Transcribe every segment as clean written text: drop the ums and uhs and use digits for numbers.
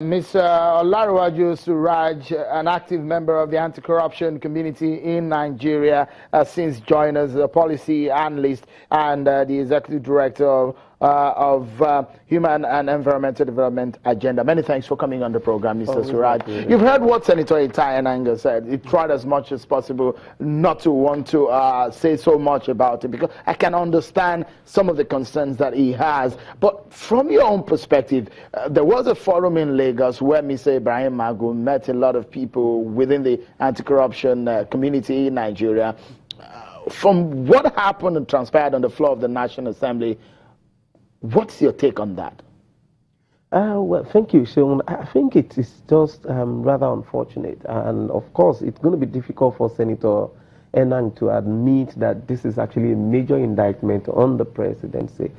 Ms. Olaruwaju Suraj, an active member of the anti-corruption community in Nigeria, since joining as a policy analyst and the executive director of Human and Environmental Development Agenda. Many thanks for coming on the program, Mr. Suraj. You've heard what Senator Itai Enanga said. He tried as much as possible not to want to say so much about it, because I can understand some of the concerns that he has. But from your own perspective, there was a forum in Lagos where Mr. Ibrahim Magu met a lot of people within the anti-corruption community in Nigeria. From what happened and transpired on the floor of the National Assembly, what's your take on that? Well, thank you, Sean. I think it is just rather unfortunate. And of course, it's going to be difficult for Senator Enang to admit that this is actually a major indictment on the presidency.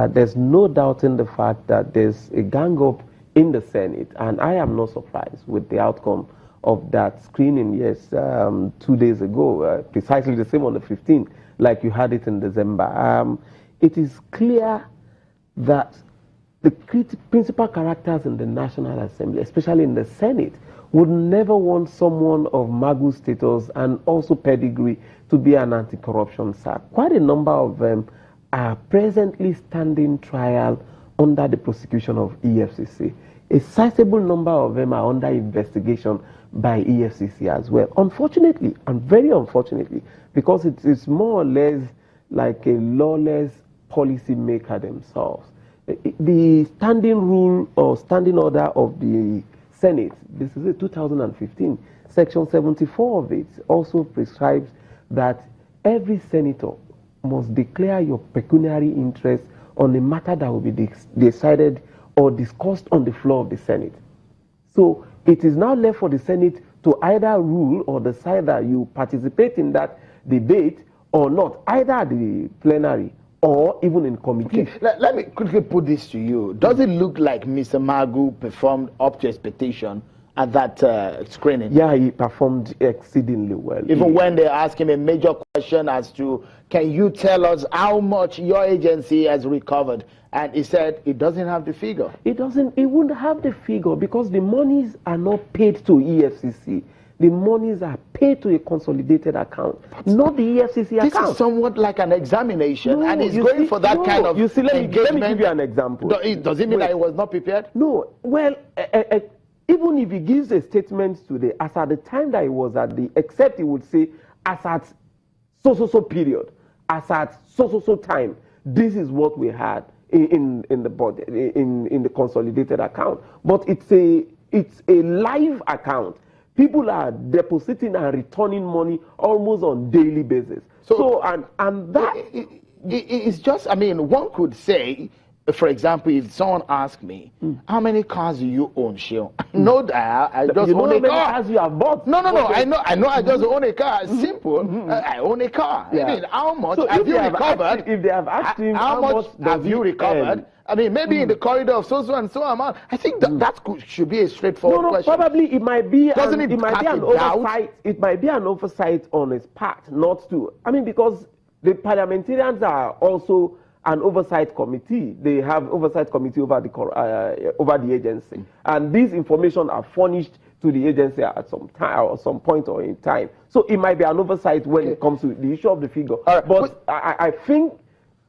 There's no doubt in the fact that there's a gang-up in the Senate, and I am not surprised with the outcome of that screening, yes, 2 days ago, precisely the same on the 15th, like you had it in December. It is clear that the principal characters in the National Assembly, especially in the Senate, would never want someone of Magu status and also pedigree to be an anti-corruption sir. Quite a number of them are presently standing trial under the prosecution of EFCC. A sizable number of them are under investigation by EFCC as well. Unfortunately, and very unfortunately, because it is more or less like a lawless policy maker themselves. The standing rule or standing order of the Senate, this is a 2015, Section 74 of it also prescribes that every senator must declare your pecuniary interest on a matter that will be decided or discussed on the floor of the Senate. So it is now left for the Senate to either rule or decide that you participate in that debate or not, either at the plenary or even in committee. Okay. Let me quickly put this to you. Does it look like Mr. Magu performed up to expectation at that screening? Yeah, he performed exceedingly well. Even when they asked him a major question as to, can you tell us how much your agency has recovered? And he said he doesn't have the figure. He wouldn't have the figure because the monies are not paid to EFCC. The monies are paid to a consolidated account, not the EFCC account. This is somewhat like an examination, and he's going for that kind of engagement. Let me give you an example. Does it mean that he was not prepared? No. Well, even if he gives a statement today, as at the time that he was at the, except he would say, as at so period, as at so time, this is what we had in the body, in the consolidated account. But it's a live account. People are depositing and returning money almost on daily basis. So and that it's just, I mean, one could say, for example, if someone asked me, how many cars do you own, Sheo? No, I just own a car. How many cars you have bought? No, I know, I just own a car. Simple. I own a car. Yeah. I mean, how much have you recovered? If they have asked him how much have you recovered? I mean, maybe in the corridor of so and so amount. I think that should be a straightforward question. Probably it might be. Doesn't it might be an oversight. It might be an oversight on his part, not to. I mean, because the parliamentarians are also an oversight committee. They have oversight committee over the agency, and these information are furnished to the agency at some time or some point or in time. So it might be an oversight when it comes to the issue of the figure. But I think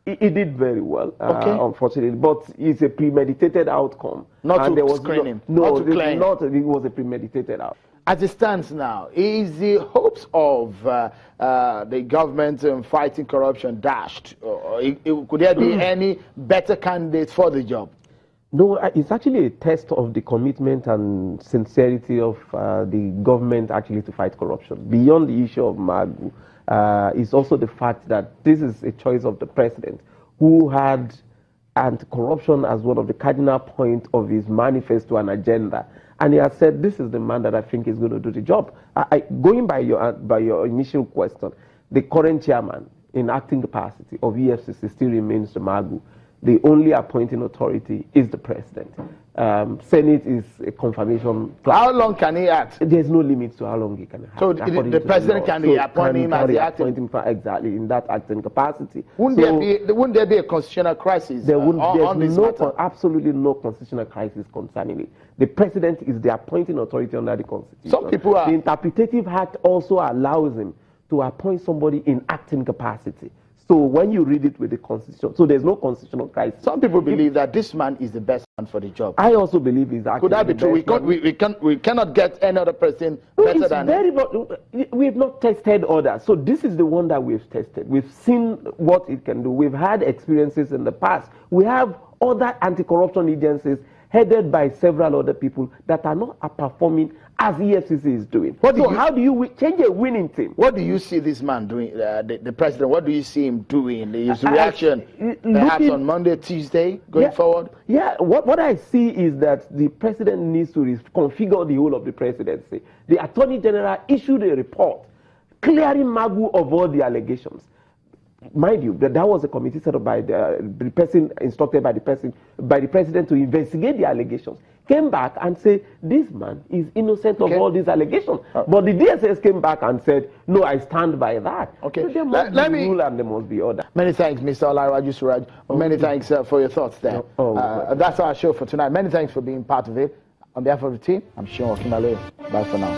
he did very well, unfortunately. But it's a premeditated outcome. Not to screen him. No, it was a premeditated outcome. As it stands now, is the hopes of the government fighting corruption dashed? Could there be any better candidates for the job? No, it's actually a test of the commitment and sincerity of the government actually to fight corruption. Beyond the issue of Magu, is also the fact that this is a choice of the president, who had anti-corruption as one of the cardinal points of his manifesto and agenda. And he has said, this is the man that I think is going to do the job. Going by your initial question, the current chairman in acting capacity of EFCC still remains the Magu. the only appointing authority is the president. Senate is a confirmation. How long can he act? There's no limit to how long he can act. So the president can appoint him as the acting. Exactly, in that acting capacity. Wouldn't there be a constitutional crisis on this matter? Absolutely no constitutional crisis concerning it. The president is the appointing authority under the Constitution. Some people are. The Interpretative Act also allows him to appoint somebody in acting capacity. So when you read it with the Constitution, so there's no constitutional crisis. Some people believe that this man is the best man for the job. I also believe he's actually. Could that be true? We cannot get any other person better than him. We have not tested others. So this is the one that we've tested. We've seen what it can do. We've had experiences in the past. We have other anti-corruption agencies headed by several other people that are not performing as EFCC is doing. How do you change a winning team? What do you see this man doing, the president? What do you see him doing? His reaction, perhaps on Monday, Tuesday, going forward? Yeah, what I see is that the president needs to reconfigure the whole of the presidency. The Attorney General issued a report clearing Magu of all the allegations. Mind you, that was a committee set up by the person instructed by the president to investigate the allegations. Came back and said this man is innocent of all these allegations. But the DSS came back and said, no, I stand by that. Okay. So there must be rule and there must be order. Many thanks, Mr. Olaraju Suraj. Many thanks for your thoughts there. That's our show for tonight. Many thanks for being part of it. On behalf of the team, I'm Sean Okimale. Bye for now.